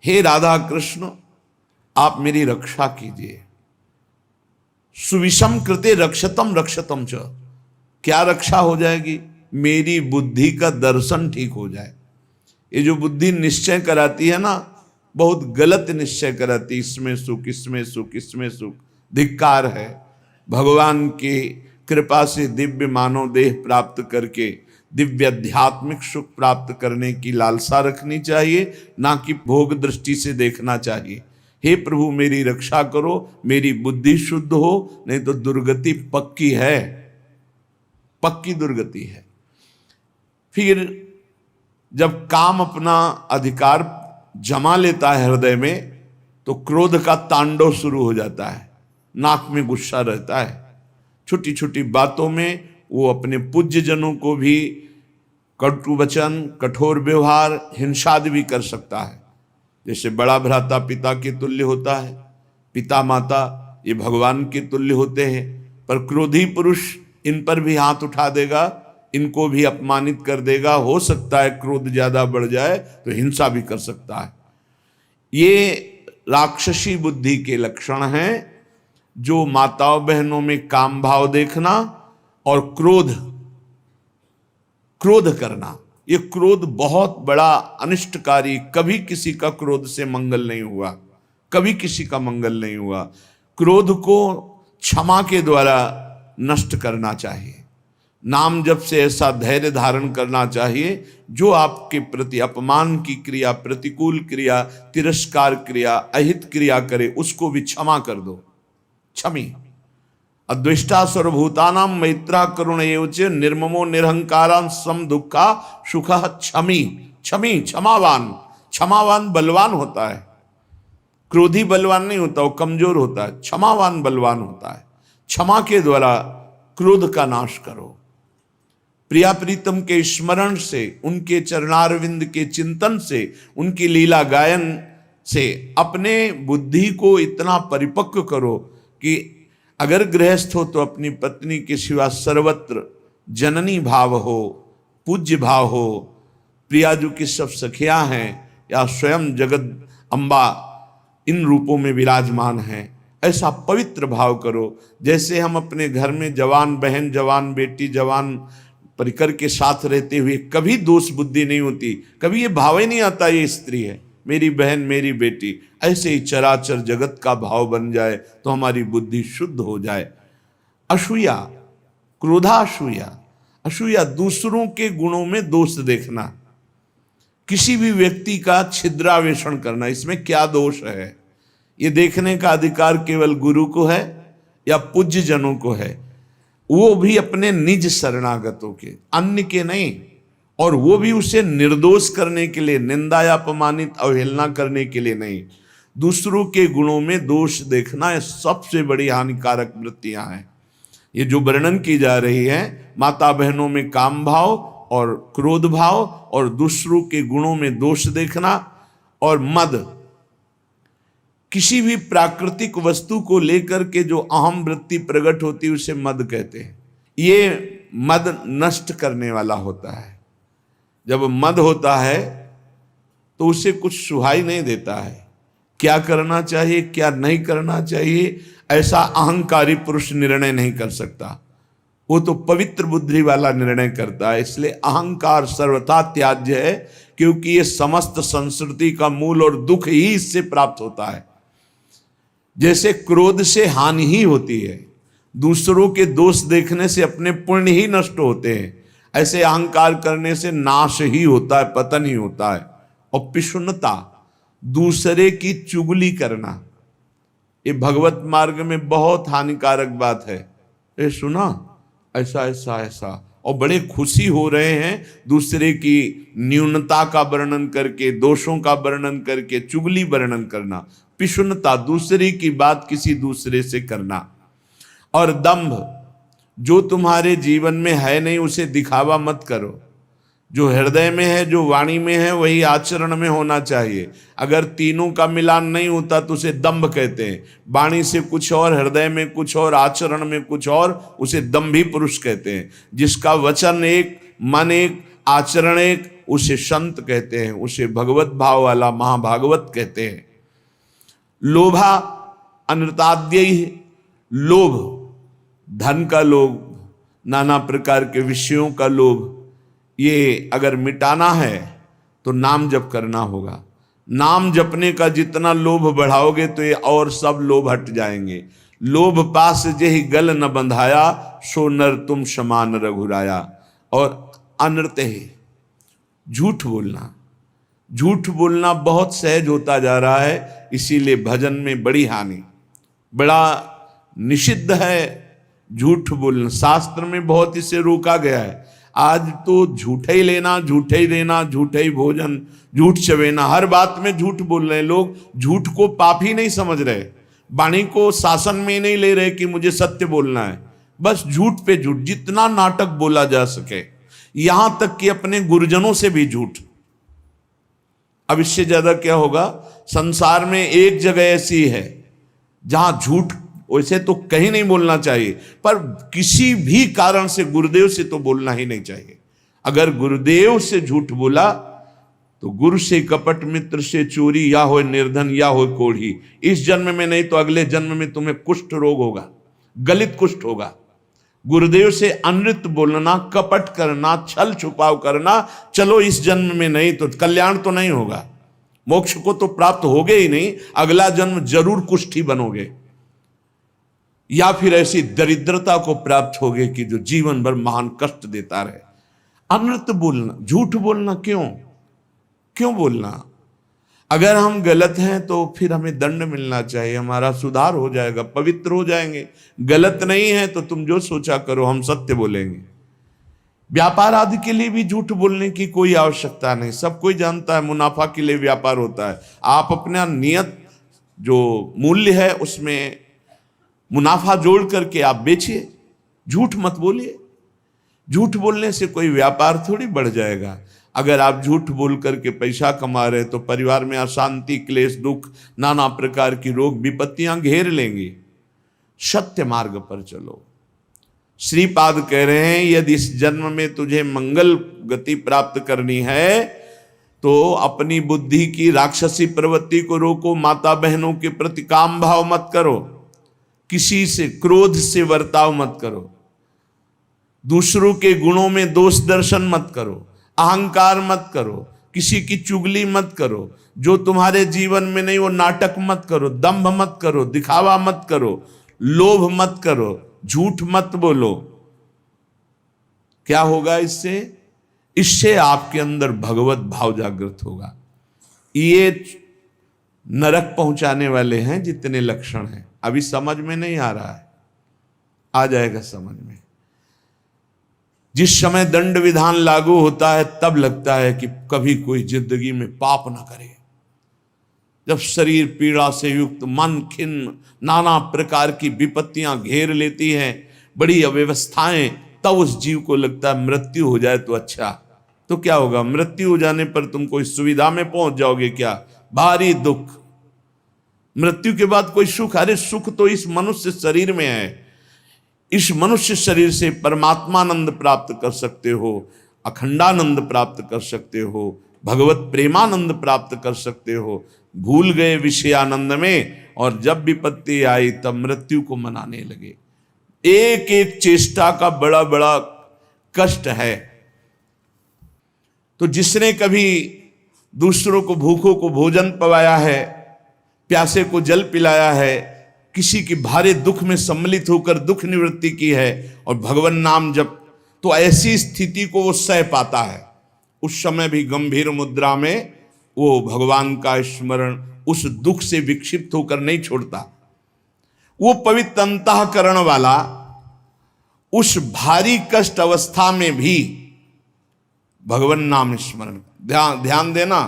हे राधा कृष्ण, आप मेरी रक्षा कीजिए। सुविषम कृते रक्षतम रक्षतम च, क्या रक्षा हो जाएगी? मेरी बुद्धि का दर्शन ठीक हो जाए। ये जो बुद्धि निश्चय कराती है ना, बहुत गलत निश्चय कराती, इसमें सुख इसमें सुख इसमें सुख, धिक्कार है। भगवान की कृपा से दिव्य मानव देह प्राप्त करके दिव्य आध्यात्मिक सुख प्राप्त करने की लालसा रखनी चाहिए, ना कि भोग दृष्टि से देखना चाहिए। हे प्रभु मेरी रक्षा करो, मेरी बुद्धि शुद्ध हो, नहीं तो दुर्गति पक्की है, पक्की दुर्गति है। फिर जब काम अपना अधिकार जमा लेता है हृदय में, तो क्रोध का तांडव शुरू हो जाता है, नाक में गुस्सा रहता है, छोटी छोटी बातों में वो अपने पूज्य जनों को भी कटु वचन, कठोर व्यवहार, हिंसादि भी कर सकता है। जैसे बड़ा भ्राता पिता के तुल्य होता है, पिता माता ये भगवान के तुल्य होते हैं, पर क्रोधी पुरुष इन पर भी हाथ उठा देगा, इनको भी अपमानित कर देगा। हो सकता है क्रोध ज्यादा बढ़ जाए तो हिंसा भी कर सकता है। ये राक्षसी बुद्धि के लक्षण हैं, जो माताओं बहनों में काम भाव देखना और क्रोध करना। ये क्रोध बहुत बड़ा अनिष्टकारी, कभी किसी का क्रोध से मंगल नहीं हुआ, कभी किसी का मंगल नहीं हुआ। क्रोध को क्षमा के द्वारा नष्ट करना चाहिए। नाम जप से ऐसा धैर्य धारण करना चाहिए, जो आपके प्रति अपमान की क्रिया, प्रतिकूल क्रिया, तिरस्कार क्रिया, अहित क्रिया करे, उसको भी क्षमा कर दो। क्षमी अद्वेष्टा सर्वभूतानां मैत्रा करुण एवच निर्ममो निरहंकारां सम दुखा सुखः क्षमी। क्षमी क्षमावान, क्षमावान बलवान होता है, क्रोधी बलवान नहीं होता, वो कमजोर होता है। क्षमावान बलवान होता है। क्षमा के द्वारा क्रोध का नाश करो। प्रिया प्रीतम के स्मरण से, उनके चरणारविंद के चिंतन से, उनकी लीला गायन से अपने बुद्धि को इतना परिपक्व करो कि अगर गृहस्थ हो तो अपनी पत्नी के सिवा सर्वत्र जननी भाव हो, पूज्य भाव हो। प्रियाजू की सब सखियां हैं या स्वयं जगत अम्बा इन रूपों में विराजमान हैं, ऐसा पवित्र भाव करो। जैसे हम अपने घर में जवान बहन, जवान बेटी, जवान परिकर के साथ रहते हुए कभी दोष बुद्धि नहीं होती, कभी ये भाव ही नहीं आता ये स्त्री है, मेरी बहन, मेरी बेटी। ऐसे ही चराचर जगत का भाव बन जाए तो हमारी बुद्धि शुद्ध हो जाए। असूया, क्रोधासूया, असूया दूसरों के गुणों में दोष देखना, किसी भी व्यक्ति का छिद्रावेषण करना, इसमें क्या दोष है, ये देखने का अधिकार केवल गुरु को है या पूज्य जनों को है, वो भी अपने निज शरणागतों के, अन्य के नहीं। और वो भी उसे निर्दोष करने के लिए, निंदा या अपमानित अवहेलना करने के लिए नहीं। दूसरों के गुणों में दोष देखना ये सबसे बड़ी हानिकारक वृत्तियां हैं। ये जो वर्णन की जा रही है, माता बहनों में काम भाव और क्रोध भाव और दूसरों के गुणों में दोष देखना और मद, किसी भी प्राकृतिक वस्तु को लेकर के जो अहम वृत्ति प्रकट होती है उसे मद कहते हैं। ये मद नष्ट करने वाला होता है। जब मद होता है तो उसे कुछ सुहाई नहीं देता है, क्या करना चाहिए क्या नहीं करना चाहिए ऐसा अहंकारी पुरुष निर्णय नहीं कर सकता, वो तो पवित्र बुद्धि वाला निर्णय करता है। इसलिए अहंकार सर्वथा त्याज्य है, क्योंकि ये समस्त संस्कृति का मूल और दुख ही इससे प्राप्त होता है। जैसे क्रोध से हानि ही होती है, दूसरों के दोष देखने से अपने पुण्य ही नष्ट होते हैं, ऐसे अहंकार करने से नाश ही होता है, पतन ही होता है। और पिशुन्नता, दूसरे की चुगली करना, ये भगवत मार्ग में बहुत हानिकारक बात है। ये सुना ऐसा ऐसा ऐसा, और बड़े खुशी हो रहे हैं दूसरे की न्यूनता का वर्णन करके, दोषों का वर्णन करके, चुगली वर्णन करना। पिशुन्नता, दूसरे की बात किसी दूसरे से करना। और दंभ, जो तुम्हारे जीवन में है नहीं उसे दिखावा मत करो। जो हृदय में है, जो वाणी में है, वही आचरण में होना चाहिए। अगर तीनों का मिलान नहीं होता तो उसे दंभ कहते हैं। वाणी से कुछ और, हृदय में कुछ और, आचरण में कुछ और, उसे दंभी पुरुष कहते हैं। जिसका वचन एक, मन एक, आचरण एक, उसे संत कहते हैं, उसे भगवत भाव वाला महाभागवत कहते हैं। लोभा अनृताद्य, लोभ, धन का लोभ, नाना प्रकार के विषयों का लोभ, ये अगर मिटाना है तो नाम जप करना होगा। नाम जपने का जितना लोभ बढ़ाओगे तो ये और सब लोभ हट जाएंगे। लोभ पास जेहि गल न बंधाया, सो नर तुम समान रघुराया। और अनृत है झूठ बोलना। झूठ बोलना बहुत सहज होता जा रहा है, इसीलिए भजन में बड़ी हानि, बड़ा निषिद्ध है झूठ बोलना। शास्त्र में बहुत इसे रोका गया है। आज तो झूठे ही लेना, झूठे ही देना, झूठे ही भोजन, झूठ चवेना, हर बात में झूठ बोल रहे हैं लोग। झूठ को पाप ही नहीं समझ रहे, वाणी को शासन में नहीं ले रहे कि मुझे सत्य बोलना है, बस झूठ पे झूठ, जितना नाटक बोला जा सके, यहां तक कि अपने गुरुजनों से भी झूठ। अब इससे ज्यादा क्या होगा? संसार में एक जगह ऐसी है जहां झूठ वैसे तो कहीं नहीं बोलना चाहिए, पर किसी भी कारण से गुरुदेव से तो बोलना ही नहीं चाहिए। अगर गुरुदेव से झूठ बोला तो गुरु से कपट, मित्र से चोरी, या हो निर्धन या हो कोढ़ी। इस जन्म में नहीं तो अगले जन्म में तुम्हें कुष्ठ रोग होगा, गलित कुष्ठ होगा। गुरुदेव से अनृत बोलना, कपट करना, छल छुपाव करना, चलो इस जन्म में नहीं तो कल्याण तो नहीं होगा, मोक्ष को तो प्राप्त होगे ही नहीं, अगला जन्म जरूर कुष्ठी बनोगे, या फिर ऐसी दरिद्रता को प्राप्त होगे कि जो जीवन भर महान कष्ट देता रहे। अनृत बोलना, झूठ बोलना, क्यों बोलना? अगर हम गलत हैं तो फिर हमें दंड मिलना चाहिए, हमारा सुधार हो जाएगा, पवित्र हो जाएंगे। गलत नहीं है तो तुम जो सोचा करो, हम सत्य बोलेंगे। व्यापार आदि के लिए भी झूठ बोलने की कोई आवश्यकता नहीं, सब कोई जानता है मुनाफा के लिए व्यापार होता है। आप अपना नियत जो मूल्य है उसमें मुनाफा जोड़ करके आप बेचिए, झूठ मत बोलिए। झूठ बोलने से कोई व्यापार थोड़ी बढ़ जाएगा। अगर आप झूठ बोल करके पैसा कमा रहे तो परिवार में अशांति, क्लेश, दुख, नाना प्रकार की रोग विपत्तियां घेर लेंगी। सत्य मार्ग पर चलो। श्रीपाद कह रहे हैं, यदि इस जन्म में तुझे मंगल गति प्राप्त करनी है तो अपनी बुद्धि की राक्षसी प्रवृत्ति को रोको। माता बहनों के प्रति काम भाव मत करो, किसी से क्रोध से वर्ताव मत करो, दूसरों के गुणों में दोष दर्शन मत करो, अहंकार मत करो, किसी की चुगली मत करो, जो तुम्हारे जीवन में नहीं वो नाटक मत करो, दंभ मत करो, दिखावा मत करो, लोभ मत करो, झूठ मत बोलो। क्या होगा इससे? इससे आपके अंदर भगवत भाव जागृत होगा। ये नरक पहुंचाने वाले हैं जितने लक्षण हैं, अभी समझ में नहीं आ रहा है, आ जाएगा समझ में। जिस समय दंड विधान लागू होता है तब लगता है कि कभी कोई जिंदगी में पाप ना करे। जब शरीर पीड़ा से युक्त, मन खिन्न, नाना प्रकार की विपत्तियां घेर लेती हैं, बड़ी अव्यवस्थाएं, तब उस जीव को लगता है मृत्यु हो जाए तो अच्छा। तो क्या होगा? मृत्यु हो जाने पर तुम कोई सुविधा में पहुंच जाओगे क्या? भारी दुख। मृत्यु के बाद कोई सुख? अरे सुख तो इस मनुष्य शरीर में है। इस मनुष्य शरीर से परमात्मानंद प्राप्त कर सकते हो, अखंडानंद प्राप्त कर सकते हो, भगवत प्रेमानंद प्राप्त कर सकते हो। भूल गए विषयानंद में, और जब विपत्ति आई तब मृत्यु को मनाने लगे। एक एक चेष्टा का बड़ा बड़ा कष्ट है। तो जिसने कभी दूसरों को, भूखों को भोजन पवाया है, प्यासे को जल पिलाया है, किसी की भारी दुख में सम्मिलित होकर दुख निवृत्ति की है और भगवान नाम जप, तो ऐसी स्थिति को वो सह पाता है। उस समय भी गंभीर मुद्रा में वो भगवान का स्मरण उस दुख से विक्षिप्त होकर नहीं छोड़ता। वो पवित्र अंतःकरण वाला उस भारी कष्ट अवस्था में भी भगवान नाम स्मरण। ध्यान देना,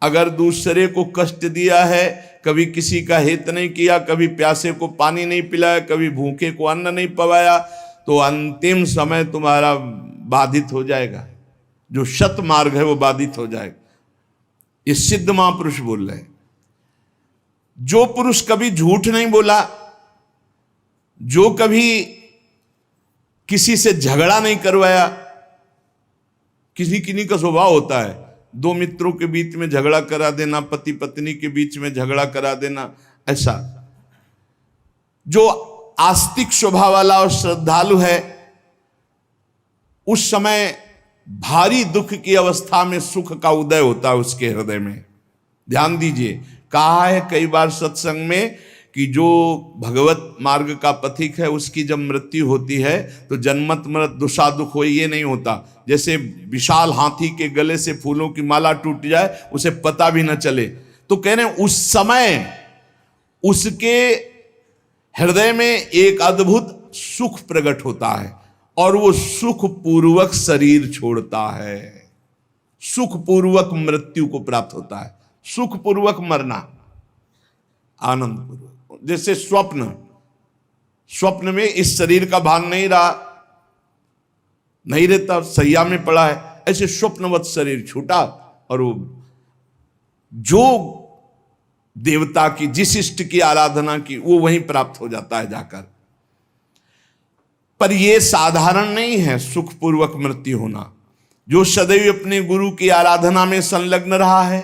अगर दूसरे को कष्ट दिया है, कभी किसी का हित नहीं किया, कभी प्यासे को पानी नहीं पिलाया, कभी भूखे को अन्न नहीं पवाया, तो अंतिम समय तुम्हारा बाधित हो जाएगा। जो सत मार्ग है वो बाधित हो जाएगा। ये सिद्ध महापुरुष बोल रहे हैं। जो पुरुष कभी झूठ नहीं बोला, जो कभी किसी से झगड़ा नहीं करवाया, किसी किन्हीं का स्वभाव होता है, दो मित्रों के बीच में झगड़ा करा देना, पति पत्नी के बीच में झगड़ा करा देना, ऐसा। जो आस्तिक स्वभाव वाला और श्रद्धालु है, उस समय भारी दुख की अवस्था में सुख का उदय होता है उसके हृदय में। ध्यान दीजिए, कहा है कई बार सत्संग में कि जो भगवत मार्ग का पथिक है उसकी जब मृत्यु होती है तो जन्मत मृत दुषा दुख हो, ये नहीं होता। जैसे विशाल हाथी के गले से फूलों की माला टूट जाए, उसे पता भी न चले। तो कह रहे हैं उस समय उसके हृदय में एक अद्भुत सुख प्रकट होता है और वो सुख पूर्वक शरीर छोड़ता है, सुख पूर्वक मृत्यु को प्राप्त होता है। सुख पूर्वक मरना, आनंद पूर्वक, जैसे स्वप्न, स्वप्न में इस शरीर का भान नहीं रहा, नहीं रहता, सैया में पड़ा है, ऐसे स्वप्नवत शरीर छूटा और वो जो देवता की, जिस इष्ट की आराधना की, वो वहीं प्राप्त हो जाता है जाकर। पर यह साधारण नहीं है सुखपूर्वक मृत्यु होना। जो सदैव अपने गुरु की आराधना में संलग्न रहा है,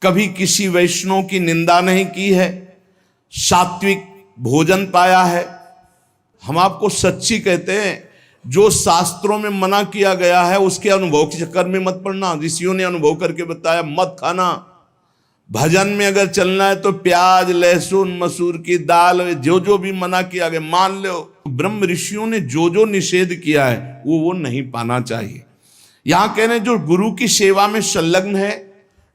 कभी किसी वैष्णव की निंदा नहीं की है, सात्विक भोजन पाया है। हम आपको सच्ची कहते हैं, जो शास्त्रों में मना किया गया है उसके अनुभव के चक्कर में मत पड़ना। ऋषियों ने अनुभव करके बताया, मत खाना। भजन में अगर चलना है तो प्याज, लहसुन, मसूर की दाल, जो जो भी मना किया गया मान लो। ब्रह्म ऋषियों ने जो जो निषेध किया है वो नहीं पाना चाहिए। यहां कह रहे हैं जो गुरु की सेवा में संलग्न है,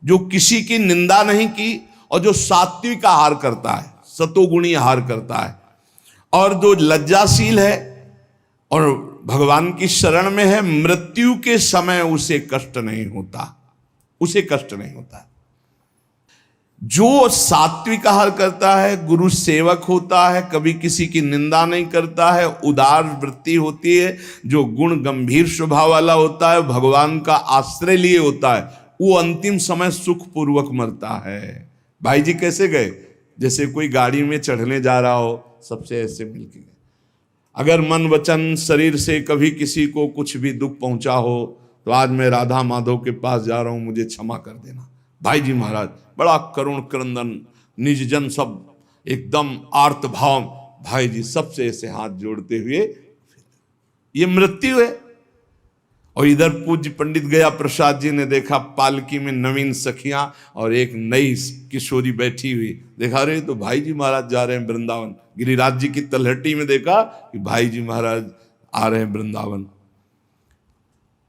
जो किसी की निंदा नहीं की और जो सात्विक आहार करता है, सतोगुणी आहार करता है, और जो लज्जाशील है और भगवान की शरण में है, मृत्यु के समय उसे कष्ट नहीं होता, उसे कष्ट नहीं होता। जो सात्विक आहार करता है, गुरु सेवक होता है, कभी किसी की निंदा नहीं करता है, उदार वृत्ति होती है, जो गुण गंभीर स्वभाव वाला होता है, भगवान का आश्रय लिए होता है, वो अंतिम समय सुख पूर्वक मरता है। भाई जी कैसे गए? जैसे कोई गाड़ी में चढ़ने जा रहा हो, सबसे ऐसे मिलके गए। अगर मन वचन शरीर से कभी किसी को कुछ भी दुख पहुंचा हो तो आज मैं राधा माधव के पास जा रहा हूं, मुझे क्षमा कर देना। भाई जी महाराज बड़ा करुण क्रंदन, निज जन सब एकदम आर्त भाव, भाई जी सबसे ऐसे हाथ जोड़ते हुए, ये मृत्यु है। और इधर पूज्य पंडित गया प्रसाद जी ने देखा पालकी में नवीन सखियां और एक नई किशोरी बैठी हुई, देखा रहे तो भाई जी महाराज जा रहे हैं वृंदावन। गिरिराज जी की तलहटी में देखा कि भाई जी महाराज आ रहे हैं वृंदावन।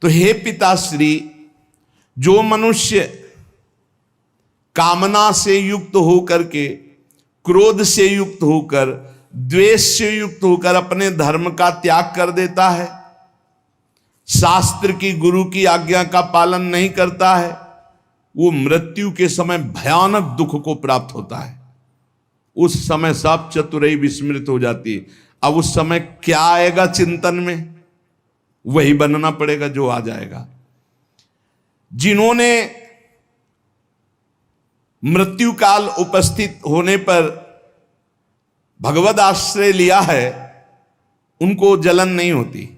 तो हे पिताश्री, जो मनुष्य कामना से युक्त होकर के, क्रोध से युक्त होकर, द्वेष से युक्त होकर अपने धर्म का त्याग कर देता है, शास्त्र की गुरु की आज्ञा का पालन नहीं करता है, वो मृत्यु के समय भयानक दुख को प्राप्त होता है। उस समय सब चतुराई विस्मृत हो जाती है। अब उस समय क्या आएगा चिंतन में, वही बनना पड़ेगा जो आ जाएगा। जिन्होंने मृत्यु काल उपस्थित होने पर भगवद आश्रय लिया है, उनको जलन नहीं होती।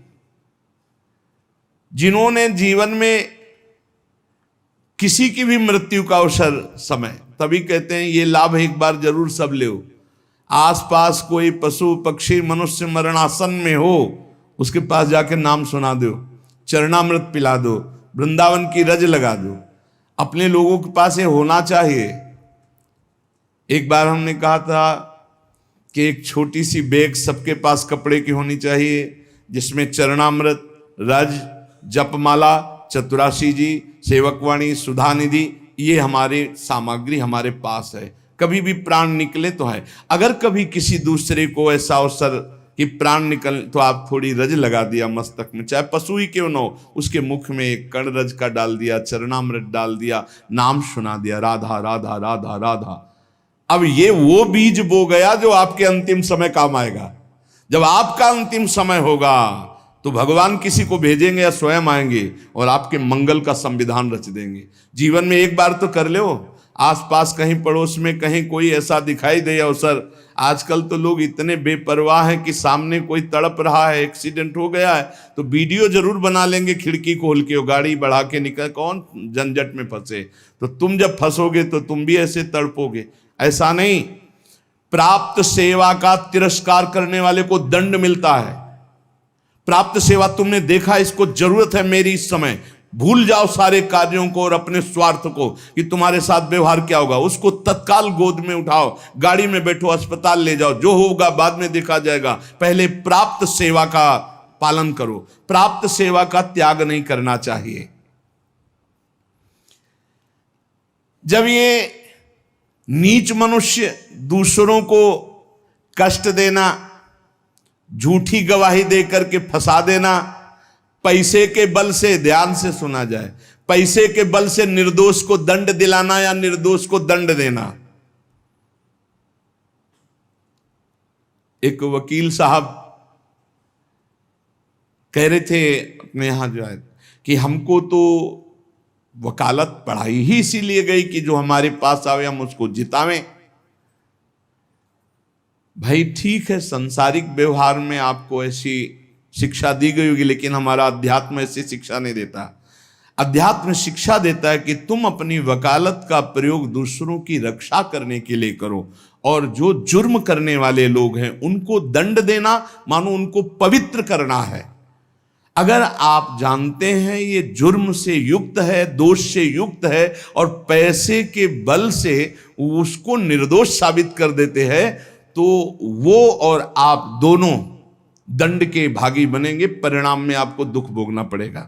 जिन्होंने जीवन में किसी की भी मृत्यु का अवसर समय, तभी कहते हैं ये लाभ एक बार जरूर सब ले। आसपास कोई पशु पक्षी मनुष्य मरणासन में हो, उसके पास जाके नाम सुना दो, चरणामृत पिला दो, वृंदावन की रज लगा दो। अपने लोगों के पास ये होना चाहिए। एक बार हमने कहा था कि एक छोटी सी बैग सबके पास कपड़े की होनी चाहिए, जिसमें चरणामृत, रज, जपमाला, चतुराशी जी, सेवकवाणी, सुधा निधि, ये हमारी सामग्री हमारे पास है। कभी भी प्राण निकले तो है। अगर कभी किसी दूसरे को ऐसा अवसर कि प्राण निकल, तो आप थोड़ी रज लगा दिया मस्तक में, चाहे पशु ही क्यों न हो, उसके मुख में एक कण रज का डाल दिया, चरणामृत डाल दिया, नाम सुना दिया, राधा राधा राधा राधा। अब ये वो बीज बो गया जो आपके अंतिम समय काम आएगा। जब आपका अंतिम समय होगा तो भगवान किसी को भेजेंगे या स्वयं आएंगे और आपके मंगल का संविधान रच देंगे। जीवन में एक बार तो कर लो, आसपास कहीं पड़ोस में कहीं कोई ऐसा दिखाई दे अवसर, आजकल तो लोग इतने बेपरवाह हैं कि सामने कोई तड़प रहा है, एक्सीडेंट हो गया है तो वीडियो जरूर बना लेंगे, खिड़की खोल के गाड़ी बढ़ा के निकल, कौन झंझट में फंसे। तो तुम जब फंसोगे तो तुम भी ऐसे तड़पोगे। ऐसा नहीं, प्राप्त सेवा का तिरस्कार करने वाले को दंड मिलता है। प्राप्त सेवा तुमने देखा, इसको जरूरत है मेरी इस समय, भूल जाओ सारे कार्यों को और अपने स्वार्थ को कि तुम्हारे साथ व्यवहार क्या होगा, उसको तत्काल गोद में उठाओ, गाड़ी में बैठो, अस्पताल ले जाओ, जो होगा बाद में देखा जाएगा। पहले प्राप्त सेवा का पालन करो, प्राप्त सेवा का त्याग नहीं करना चाहिए। जब ये नीच मनुष्य दूसरों को कष्ट देना, झूठी गवाही देकर के फंसा देना, पैसे के बल से, ध्यान से सुना जाए, पैसे के बल से निर्दोष को दंड दिलाना या निर्दोष को दंड देना। एक वकील साहब कह रहे थे अपने यहां जो है कि हमको तो वकालत पढ़ाई ही इसीलिए गई कि जो हमारे पास आवे हम उसको जितावें। भाई ठीक है, सांसारिक व्यवहार में आपको ऐसी शिक्षा दी गई होगी, लेकिन हमारा अध्यात्म ऐसी शिक्षा नहीं देता। अध्यात्म शिक्षा देता है कि तुम अपनी वकालत का प्रयोग दूसरों की रक्षा करने के लिए करो, और जो जुर्म करने वाले लोग हैं उनको दंड देना मानो उनको पवित्र करना है। अगर आप जानते हैं ये जुर्म से युक्त है, दोष से युक्त है, और पैसे के बल से उसको निर्दोष साबित कर देते हैं, तो वो और आप दोनों दंड के भागी बनेंगे, परिणाम में आपको दुख भोगना पड़ेगा।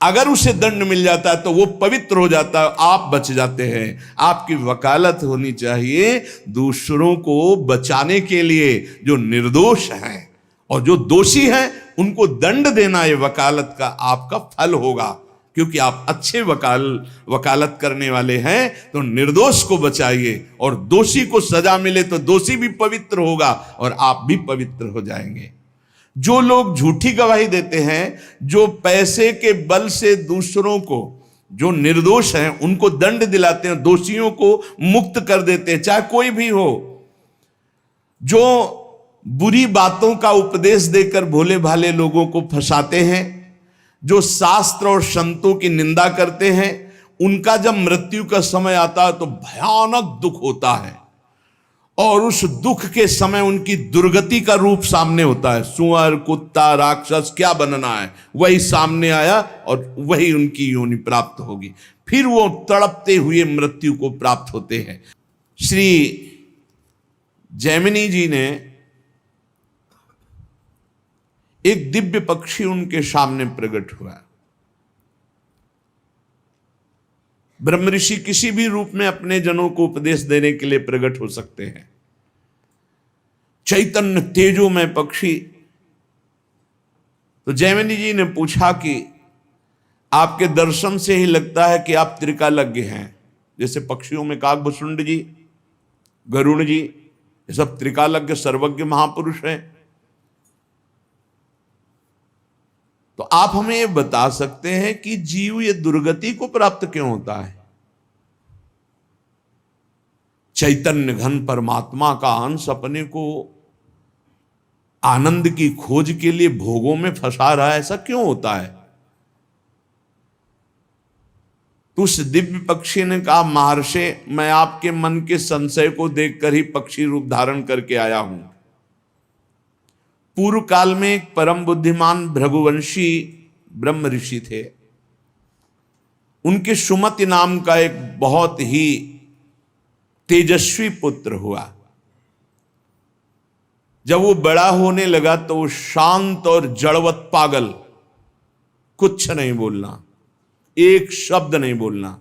अगर उसे दंड मिल जाता है तो वो पवित्र हो जाता है, आप बच जाते हैं। आपकी वकालत होनी चाहिए दूसरों को बचाने के लिए, जो निर्दोष हैं, और जो दोषी हैं उनको दंड देना, ये वकालत का आपका फल होगा। क्योंकि आप अच्छे वकालत करने वाले हैं तो निर्दोष को बचाइए, और दोषी को सजा मिले तो दोषी भी पवित्र होगा और आप भी पवित्र हो जाएंगे। जो लोग झूठी गवाही देते हैं, जो पैसे के बल से दूसरों को, जो निर्दोष हैं उनको दंड दिलाते हैं, दोषियों को मुक्त कर देते हैं, चाहे कोई भी हो, जो बुरी बातों का उपदेश देकर भोले भाले लोगों को फंसाते हैं, जो शास्त्र और संतों की निंदा करते हैं, उनका जब मृत्यु का समय आता है तो भयानक दुख होता है, और उस दुख के समय उनकी दुर्गति का रूप सामने होता है। सुअर, कुत्ता, राक्षस क्या बनना है वही सामने आया और वही उनकी योनि प्राप्त होगी। फिर वो तड़पते हुए मृत्यु को प्राप्त होते हैं। श्री जैमिनी जी ने एक दिव्य पक्षी उनके सामने प्रकट हुआ। ब्रह्म ऋषि किसी भी रूप में अपने जनों को उपदेश देने के लिए प्रकट हो सकते हैं। चैतन्य तेजोमय पक्षी। तो जैमिनी जी ने पूछा कि आपके दर्शन से ही लगता है कि आप त्रिकालज्ञ हैं। जैसे पक्षियों में काकभुसुंड जी, गरुड़ जी, ये सब त्रिकालज्ञ सर्वज्ञ महापुरुष हैं। तो आप हमें ये बता सकते हैं कि जीव ये दुर्गति को प्राप्त क्यों होता है? चैतन्य घन परमात्मा का अंश अपने को आनंद की खोज के लिए भोगों में फंसा रहा है, ऐसा क्यों होता है? तो उस दिव्य पक्षी ने कहा, महर्षि, मैं आपके मन के संशय को देखकर ही पक्षी रूप धारण करके आया हूं। पूर्व काल में एक परम बुद्धिमान भृगुवंशी ब्रह्म ऋषि थे। उनके सुमति नाम का एक बहुत ही तेजस्वी पुत्र हुआ। जब वो बड़ा होने लगा तो वो शांत और जड़वत पागल, कुछ नहीं बोलना, एक शब्द नहीं बोलना।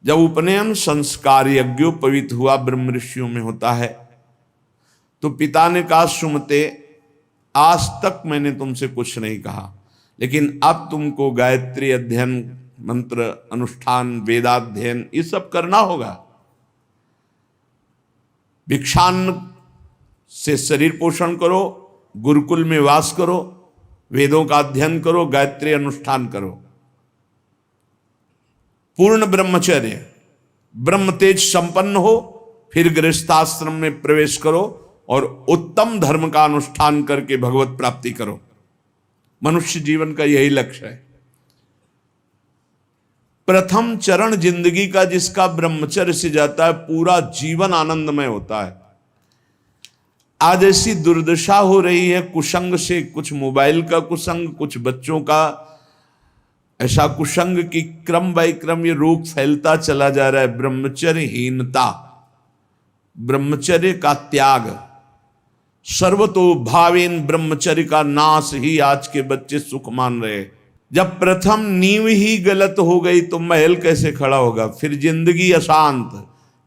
जब उपनयन संस्कार यज्ञोपवीत हुआ, ब्रह्म ऋषियों में होता है, तो पिता ने कहा, सुमते, आज तक मैंने तुमसे कुछ नहीं कहा, लेकिन अब तुमको गायत्री अध्ययन, मंत्र अनुष्ठान, वेदाध्ययन ये सब करना होगा। भिक्षान्न से शरीर पोषण करो, गुरुकुल में वास करो, वेदों का अध्ययन करो, गायत्री अनुष्ठान करो, पूर्ण ब्रह्मचर्य। ब्रह्म तेज संपन्न हो, फिर गृहस्थाश्रम में प्रवेश करो और उत्तम धर्म का अनुष्ठान करके भगवत प्राप्ति करो। मनुष्य जीवन का यही लक्ष्य है। प्रथम चरण जिंदगी का जिसका ब्रह्मचर्य से जाता है, पूरा जीवन आनंदमय होता है। आज ऐसी दुर्दशा हो रही है कुसंग से, कुछ मोबाइल का कुसंग, कुछ बच्चों का ऐसा कुसंग कि क्रम बाय क्रम ये रोग फैलता चला जा रहा है। ब्रह्मचर्यहीनता, ब्रह्मचर्य का त्याग, सर्वतो भावेन ब्रह्मचर्य का नाश ही आज के बच्चे सुख मान रहे। जब प्रथम नींव ही गलत हो गई तो महल कैसे खड़ा होगा? फिर जिंदगी अशांत।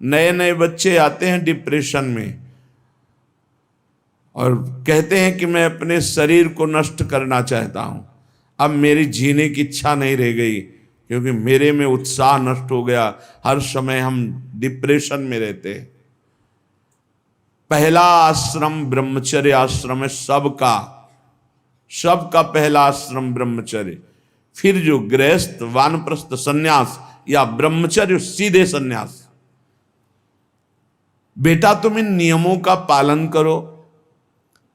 नए नए बच्चे आते हैं डिप्रेशन में और कहते हैं कि मैं अपने शरीर को नष्ट करना चाहता हूं, अब मेरी जीने की इच्छा नहीं रह गई क्योंकि मेरे में उत्साह नष्ट हो गया। हर समय हम डिप्रेशन में रहते हैं। पहला आश्रम ब्रह्मचर्य आश्रम है सबका पहला आश्रम ब्रह्मचर्य। फिर जो गृहस्थ, वानप्रस्थ, सन्यास या ब्रह्मचर्य सीधे सन्यास। बेटा तुम इन नियमों का पालन करो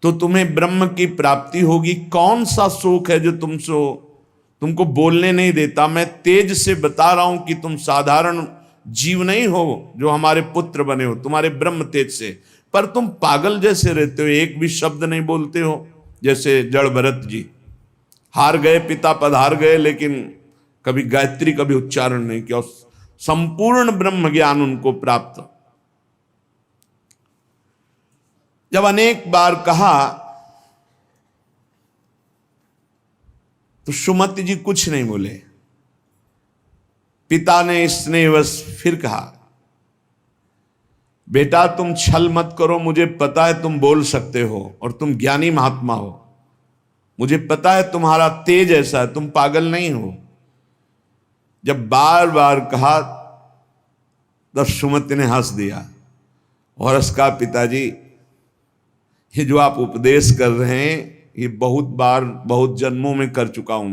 तो तुम्हें ब्रह्म की प्राप्ति होगी। कौन सा शोक है जो तुमको बोलने नहीं देता? मैं तेज से बता रहा हूं कि तुम साधारण जीव नहीं हो जो हमारे पुत्र बने हो, तुम्हारे ब्रह्म तेज से, पर तुम पागल जैसे रहते हो, एक भी शब्द नहीं बोलते हो। जैसे जड़ भरत जी हार गए, पिता पधार गए, लेकिन कभी गायत्री कभी उच्चारण नहीं किया। संपूर्ण ब्रह्म ज्ञान उनको प्राप्त। जब अनेक बार कहा तो सुमति जी कुछ नहीं बोले। पिता ने स्नेहवश फिर कहा, बेटा तुम छल मत करो, मुझे पता है तुम बोल सकते हो और तुम ज्ञानी महात्मा हो, मुझे पता है तुम्हारा तेज ऐसा है, तुम पागल नहीं हो। जब बार बार कहा तब सुमति ने हंस दिया और उसका, पिताजी ये जो आप उपदेश कर रहे हैं ये बहुत बार, बहुत जन्मों में कर चुका हूं।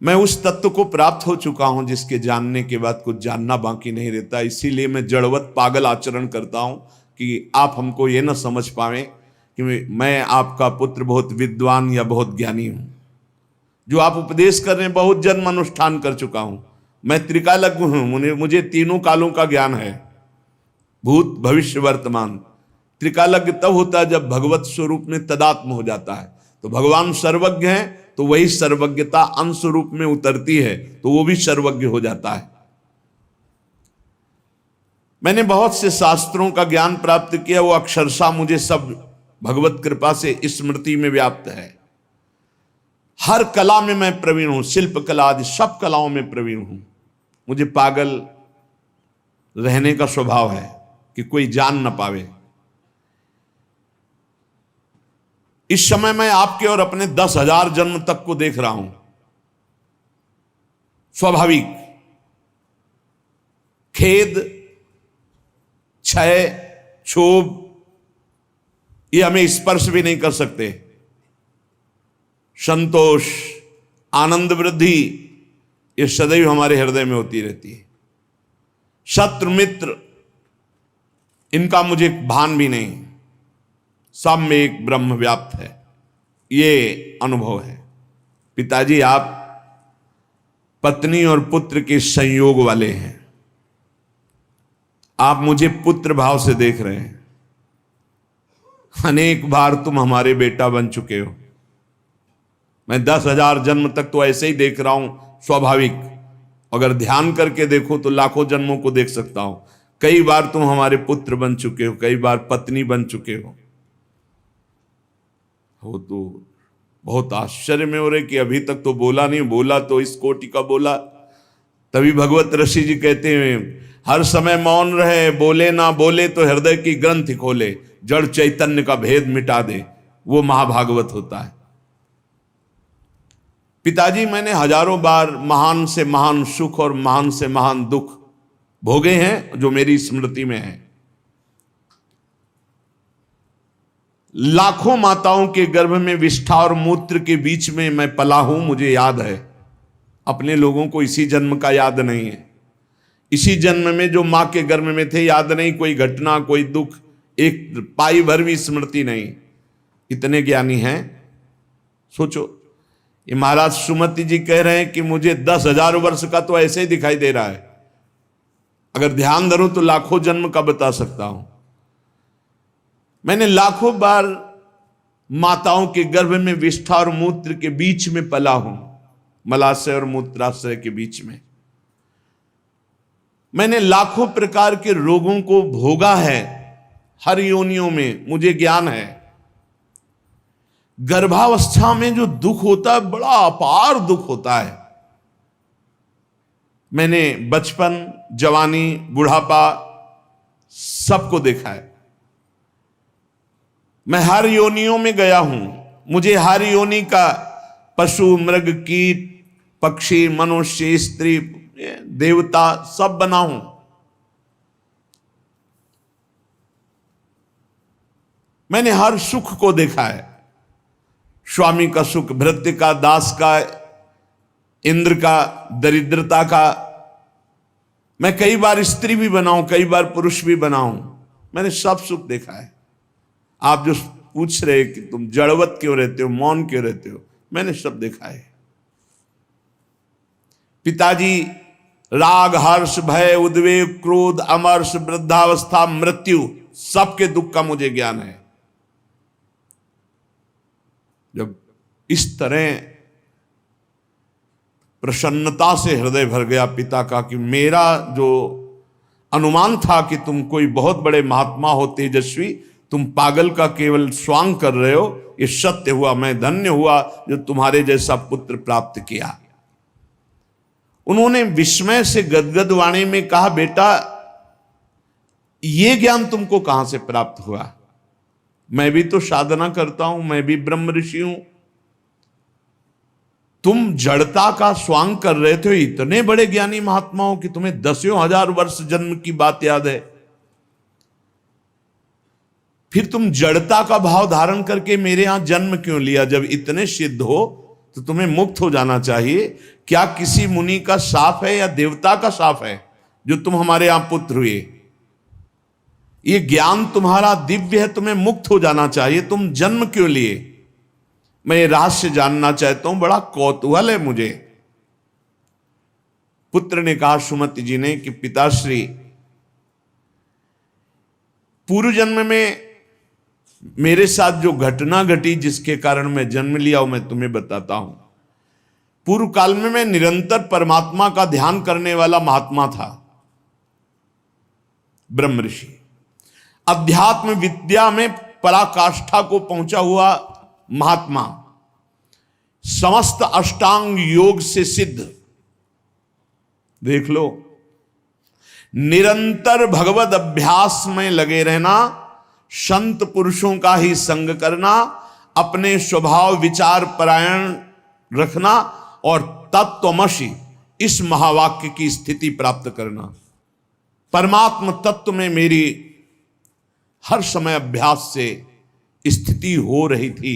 मैं उस तत्व को प्राप्त हो चुका हूं जिसके जानने के बाद कुछ जानना बाकी नहीं रहता। इसीलिए मैं जड़वत पागल आचरण करता हूं कि आप हमको ये ना समझ पाए कि मैं आपका पुत्र बहुत विद्वान या बहुत ज्ञानी हूं। जो आप उपदेश कर रहे हैं बहुत जन्म अनुष्ठान कर चुका हूं। मैं त्रिकालज्ञ हूं, मुझे तीनों कालों का ज्ञान है, भूत भविष्य वर्तमान। त्रिकालज्ञ तब होता है जब भगवत स्वरूप में तदात्म हो जाता है। तो भगवान सर्वज्ञ है तो वही सर्वज्ञता अंश रूप में उतरती है तो वो भी सर्वज्ञ हो जाता है। मैंने बहुत से शास्त्रों का ज्ञान प्राप्त किया, वो अक्षरशः मुझे सब भगवत कृपा से स्मृति में व्याप्त है। हर कला में मैं प्रवीण हूं, शिल्प कला आदि सब कलाओं में प्रवीण हूं। मुझे पागल रहने का स्वभाव है कि कोई जान न पावे। इस समय मैं आपके और अपने 10,000 जन्म तक को देख रहा हूं। स्वाभाविक खेद, क्षय, क्षोभ ये हमें स्पर्श भी नहीं कर सकते। संतोष, आनंद, वृद्धि ये सदैव हमारे हृदय में होती रहती है। शत्रु मित्र इनका मुझे भान भी नहीं, सब में एक ब्रह्म व्याप्त है, ये अनुभव है। पिताजी आप पत्नी और पुत्र के संयोग वाले हैं। आप मुझे पुत्र भाव से देख रहे हैं। अनेक बार तुम हमारे बेटा बन चुके हो। मैं 10,000 जन्म तक तो ऐसे ही देख रहा हूं, स्वाभाविक। अगर ध्यान करके देखो तो लाखों जन्मों को देख सकता हूं। कई बार तुम हमारे पुत्र बन चुके हो, कई बार पत्नी बन चुके हो। तो बहुत आश्चर्य में हो रहे कि अभी तक तो बोला नहीं, बोला तो इस कोटि का बोला। तभी भगवत ऋषि जी कहते हैं हर समय मौन रहे, बोले ना बोले तो हृदय की ग्रंथि खोले, जड़ चैतन्य का भेद मिटा दे, वो महाभागवत होता है। पिताजी मैंने हजारों बार महान से महान सुख और महान से महान दुख भोगे हैं जो मेरी स्मृति में है। लाखों माताओं के गर्भ में विष्ठा और मूत्र के बीच में मैं पला हूं, मुझे याद है। अपने लोगों को इसी जन्म का याद नहीं है। इसी जन्म में जो मां के गर्भ में थे, याद नहीं कोई घटना, कोई दुख, एक पाई भर भी स्मृति नहीं। इतने ज्ञानी हैं। सोचो, ये महाराज सुमति जी कह रहे हैं कि मुझे 10,000 वर्ष का तो ऐसे ही दिखाई दे रहा है, अगर ध्यान धरूं तो लाखों जन्म का बता सकता हूं। मैंने लाखों बार माताओं के गर्भ में विष्ठा और मूत्र के बीच में पला हूं, मलाशय और मूत्राशय के बीच में। मैंने लाखों प्रकार के रोगों को भोगा है, हर योनियों में मुझे ज्ञान है। गर्भावस्था में जो दुख होता है, बड़ा अपार दुख होता है। मैंने बचपन, जवानी, बुढ़ापा सबको देखा है। मैं हर योनियों में गया हूं, मुझे हर योनि का पशु, मृग, कीट, पक्षी, मनुष्य, स्त्री, देवता सब बना हूं। मैंने हर सुख को देखा है, स्वामी का सुख, भृत्य का, दास का, इंद्र का, दरिद्रता का। मैं कई बार स्त्री भी बनाऊं, कई बार पुरुष भी बनाऊं, मैंने सब सुख देखा है। आप जो पूछ रहे कि तुम जड़वत क्यों रहते हो, मौन क्यों रहते हो, मैंने सब देखा है। पिताजी राग, हर्ष, भय, उद्वेग, क्रोध, अमर्ष, वृद्धावस्था, मृत्यु, सबके दुख का मुझे ज्ञान है। जब इस तरह प्रसन्नता से हृदय भर गया पिता का कि मेरा जो अनुमान था कि तुम कोई बहुत बड़े महात्मा हो, तेजस्वी, तुम पागल का केवल स्वांग कर रहे हो, ये सत्य हुआ। मैं धन्य हुआ जो तुम्हारे जैसा पुत्र प्राप्त किया। उन्होंने विस्मय से गदगद वाणी में कहा, बेटा ये ज्ञान तुमको कहां से प्राप्त हुआ? मैं भी तो साधना करता हूं, मैं भी ब्रह्म ऋषि हूं। तुम जड़ता का स्वांग कर रहे थे, इतने बड़े ज्ञानी महात्मा हो कि तुम्हें 10,000 वर्ष जन्म की बात याद है। फिर तुम जड़ता का भाव धारण करके मेरे यहां जन्म क्यों लिया? जब इतने सिद्ध हो तो तुम्हें मुक्त हो जाना चाहिए। क्या किसी मुनि का शाप है या देवता का शाप है जो तुम हमारे यहां पुत्र हुए? ये ज्ञान तुम्हारा दिव्य है, तुम्हें मुक्त हो जाना चाहिए। तुम जन्म क्यों लिए? मैं ये रहस्य जानना चाहता हूं, बड़ा कौतूहल है मुझे। पुत्र ने कहा सुमति जी ने कि पिताश्री, पूर्व जन्म में मेरे साथ जो घटना घटी जिसके कारण मैं जन्म लिया वो मैं तुम्हें बताता हूं। पूर्व काल में मैं निरंतर परमात्मा का ध्यान करने वाला महात्मा था, ब्रह्म ऋषि, अध्यात्म विद्या में पराकाष्ठा को पहुंचा हुआ महात्मा, समस्त अष्टांग योग से सिद्ध। देख लो, निरंतर भगवत अभ्यास में लगे रहना, संत पुरुषों का ही संग करना, अपने स्वभाव विचार परायण रखना और तत्वमसि इस महावाक्य की स्थिति प्राप्त करना। परमात्म तत्व में मेरी हर समय अभ्यास से स्थिति हो रही थी।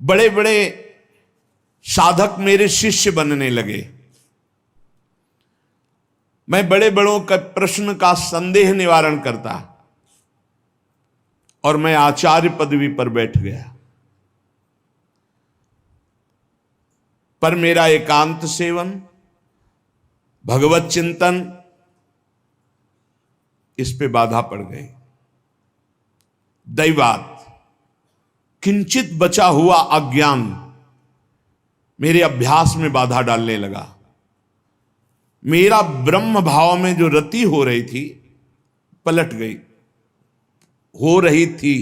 बड़े बड़े साधक मेरे शिष्य बनने लगे। मैं बड़े बड़ों का प्रश्न का संदेह निवारण करता और मैं आचार्य पदवी पर बैठ गया। पर मेरा एकांत सेवन, भगवत चिंतन, इस पे बाधा पड़ गई। दैवात, किंचित बचा हुआ अज्ञान मेरे अभ्यास में बाधा डालने लगा। मेरा ब्रह्म भाव में जो रति हो रही थी पलट गई। हो रही थी,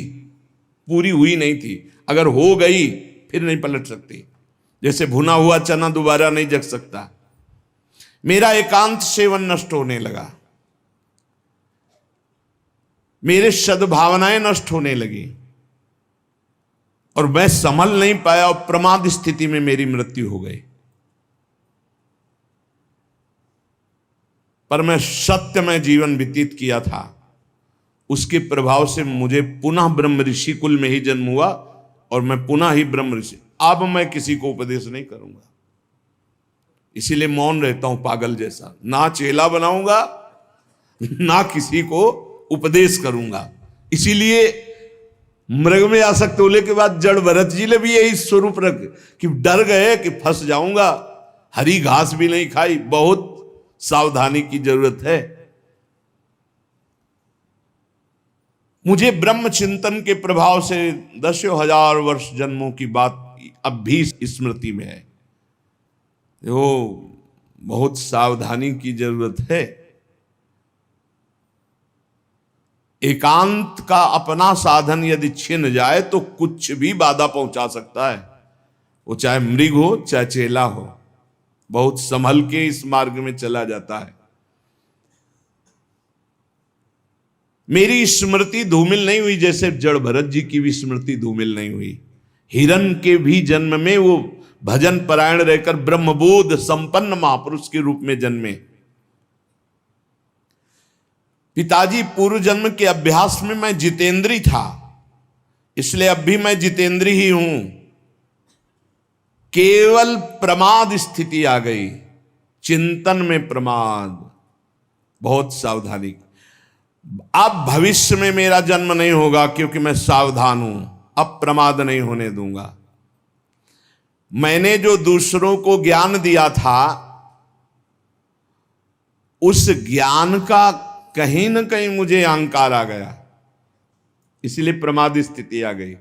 पूरी हुई नहीं थी। अगर हो गई फिर नहीं पलट सकती। जैसे भुना हुआ चना दोबारा नहीं जग सकता। मेरा एकांत सेवन नष्ट होने लगा, मेरे सद्भावनाएं नष्ट होने लगी और मैं संभल नहीं पाया और प्रमाद स्थिति में मेरी मृत्यु हो गई। पर मैं सत्यमय जीवन व्यतीत किया था, उसके प्रभाव से मुझे पुनः ब्रह्म ऋषि कुल में ही जन्म हुआ और मैं पुनः ही ब्रह्म ऋषि। अब मैं किसी को उपदेश नहीं करूंगा। इसीलिए मौन रहता हूं पागल जैसा, ना चेला बनाऊंगा ना किसी को उपदेश करूंगा। इसीलिए मृग में आसक्त होने के बाद जड़ भरत जी ने भी यही स्वरूप रख कि डर गए कि फंस जाऊंगा, हरी घास भी नहीं खाई, बहुत सावधानी की जरूरत है। मुझे ब्रह्म चिंतन के प्रभाव से दसों हजार वर्ष जन्मों की बात अब भी स्मृति में है। वो बहुत सावधानी की जरूरत है। एकांत का अपना साधन यदि छिन जाए तो कुछ भी बाधा पहुंचा सकता है, वो चाहे मृग हो चाहे चेला हो, बहुत संभल के इस मार्ग में चला जाता है। मेरी स्मृति धूमिल नहीं हुई जैसे जड़ भरत जी की भी स्मृति धूमिल नहीं हुई। हिरण के भी जन्म में वो भजन परायण रहकर ब्रह्मबोध संपन्न महापुरुष के रूप में जन्मे। पिताजी पूर्व जन्म के अभ्यास में मैं जितेंद्री था, इसलिए अब भी मैं जितेंद्री ही हूं। केवल प्रमाद स्थिति आ गई, चिंतन में प्रमाद, बहुत सावधानी। अब भविष्य में मेरा जन्म नहीं होगा क्योंकि मैं सावधान हूं, अब प्रमाद नहीं होने दूंगा। मैंने जो दूसरों को ज्ञान दिया था उस ज्ञान का कहीं न कहीं मुझे अहंकार आ गया, इसलिए प्रमाद स्थिति आ गई।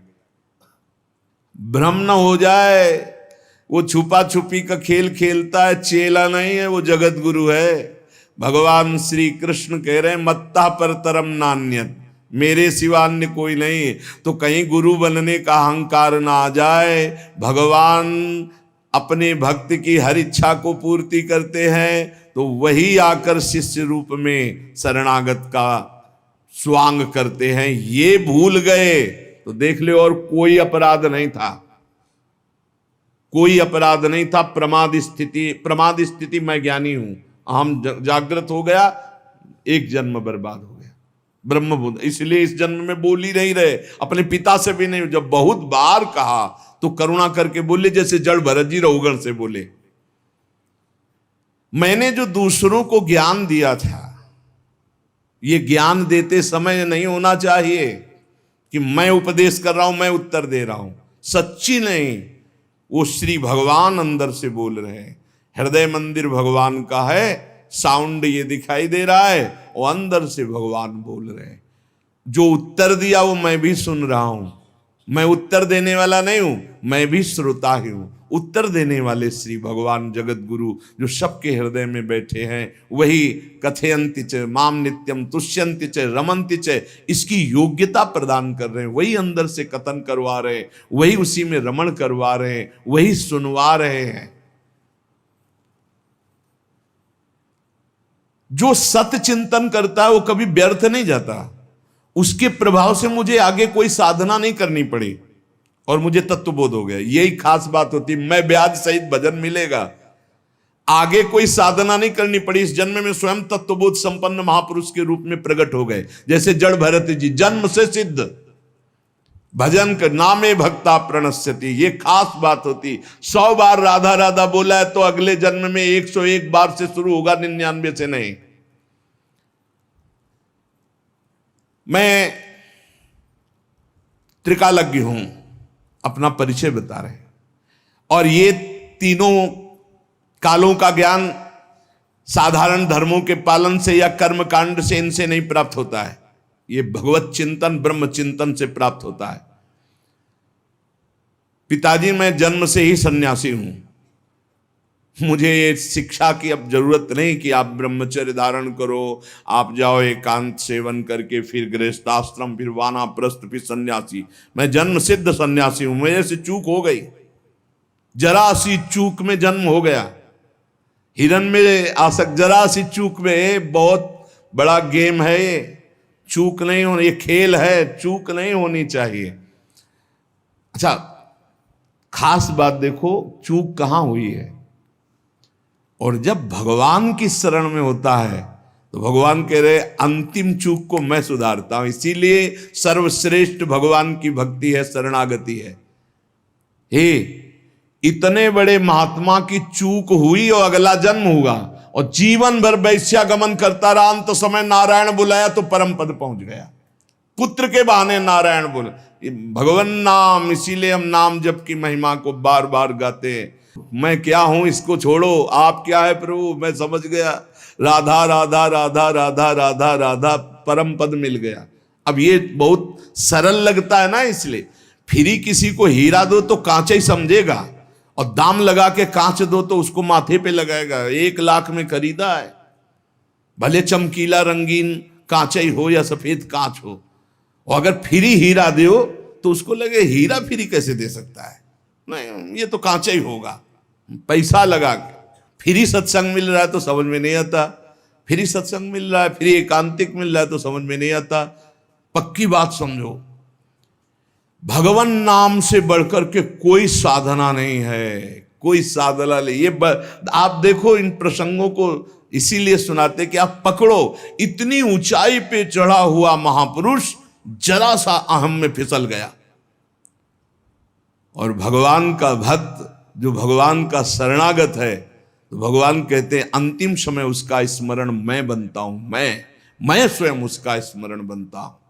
भ्रम न हो जाए, वो छुपा छुपी का खेल खेलता है, चेला नहीं है, वो जगत गुरु है। भगवान श्री कृष्ण कह रहे हैं मत्ता पर तरम नान्यत, मेरे सिवा अन्य कोई नहीं। तो कहीं गुरु बनने का अहंकार ना आ जाए। भगवान अपने भक्त की हर इच्छा को पूर्ति करते हैं तो वही आकर शिष्य रूप में शरणागत का स्वांग करते हैं। ये भूल गए तो देख ले, और कोई अपराध नहीं था, कोई अपराध नहीं था। प्रमाद स्थिति मैं ज्ञानी हूं, हम जागृत हो गया, एक जन्म बर्बाद हो गया। ब्रह्मबुद्ध इसलिए इस जन्म में बोल ही नहीं रहे, अपने पिता से भी नहीं। जब बहुत बार कहा तो करुणा करके बोले, जैसे जड़ भरत जी रघुगण से बोले। मैंने जो दूसरों को ज्ञान दिया था, ये ज्ञान देते समय नहीं होना चाहिए कि मैं उपदेश कर रहा हूं, मैं उत्तर दे रहा हूं। सच्ची नहीं, वो श्री भगवान अंदर से बोल रहे हैं। हृदय मंदिर भगवान का है, साउंड ये दिखाई दे रहा है और अंदर से भगवान बोल रहे हैं। जो उत्तर दिया वो मैं भी सुन रहा हूं। मैं उत्तर देने वाला नहीं हूं, मैं भी श्रोता ही हूं। उत्तर देने वाले श्री भगवान जगत गुरु जो सबके हृदय में बैठे हैं, वही कथयन्ति च माम नित्यम तुष्यन्ति च रमन्ति च, इसकी योग्यता प्रदान कर रहे हैं। वही अंदर से कथन करवा रहे हैं, वही उसी में रमण करवा रहे हैं, वही सुनवा रहे हैं। जो सत्य चिंतन करता है वो कभी व्यर्थ नहीं जाता। उसके प्रभाव से मुझे आगे कोई साधना नहीं करनी पड़ी और मुझे तत्वबोध हो गया। यही खास बात होती, मैं ब्याज सहित भजन मिलेगा, आगे कोई साधना नहीं करनी पड़ी। इस जन्म में स्वयं तत्वबोध संपन्न महापुरुष के रूप में प्रकट हो गए। जैसे जड़ भरत जी जन्म से सिद्ध, भजन कर नामे भक्ता प्रणश्यति, ये खास बात होती। 100 बार राधा राधा बोला है तो अगले जन्म में 101 बार से शुरू होगा, 99 से नहीं। मैं त्रिकालज्ञ हूं, अपना परिचय बता रहे हैं। और ये तीनों कालों का ज्ञान साधारण धर्मों के पालन से या कर्म कांड से इनसे नहीं प्राप्त होता है। ये भगवत चिंतन ब्रह्म चिंतन से प्राप्त होता है। पिताजी मैं जन्म से ही सन्यासी हूं, मुझे ये शिक्षा की अब जरूरत नहीं कि आप ब्रह्मचर्य धारण करो, आप जाओ एकांत सेवन करके फिर गृहस्थाश्रम, फिर वानाप्रस्थ, फिर सन्यासी। मैं जन्म सिद्ध सन्यासी हूं। मेरे से चूक हो गई, जरा सी चूक में जन्म हो गया। हिरन में आसक्त जरा सी चूक में, बहुत बड़ा गेम है ये। चूक नहीं होनी, ये खेल है, चूक नहीं होनी चाहिए। अच्छा, खास बात देखो, चूक कहां हुई है। और जब भगवान की शरण में होता है तो भगवान कह रहे अंतिम चूक को मैं सुधारता हूं। इसीलिए सर्वश्रेष्ठ भगवान की भक्ति है, शरणागति है। हे इतने बड़े महात्मा की चूक हुई और अगला जन्म हुआ और जीवन भर वैश्यागमन करता रहा। अंत समय नारायण बुलाया तो परम पद पहुंच गया। पुत्र के बहाने नारायण बोल, भगवान नाम, इसीलिए हम नाम जप की महिमा को बार बार गाते हैं। मैं क्या हूं इसको छोड़ो, आप क्या है प्रभु, मैं समझ गया। राधा राधा राधा राधा राधा राधा, परम पद मिल गया। अब ये बहुत सरल लगता है ना, इसलिए फ्री किसी को हीरा दो तो कांच ही समझेगा, और दाम लगा के कांच दो तो उसको माथे पे लगाएगा। 1 लाख में खरीदा है, भले चमकीला रंगीन कांच ही हो या सफेद कांच हो, और अगर फ्री हीरा दो तो उसको लगे हीरा फ्री कैसे दे सकता है, नहीं ये तो कांच ही होगा। पैसा लगा के फ्री सत्संग मिल रहा है तो समझ में नहीं आता, फ्री सत्संग मिल रहा है, फ्री एकांतिक मिल रहा है तो समझ में नहीं आता। पक्की बात समझो, भगवान नाम से बढ़कर के कोई साधना नहीं है, कोई साधना नहीं। ये आप देखो इन प्रसंगों को इसीलिए सुनाते कि आप पकड़ो, इतनी ऊंचाई पे चढ़ा हुआ महापुरुष जरा सा अहम में फिसल गया, और भगवान का भक्त जो भगवान का शरणागत है, तो भगवान कहते हैं अंतिम समय उसका स्मरण मैं बनता हूं, मैं स्वयं उसका स्मरण बनता हूं।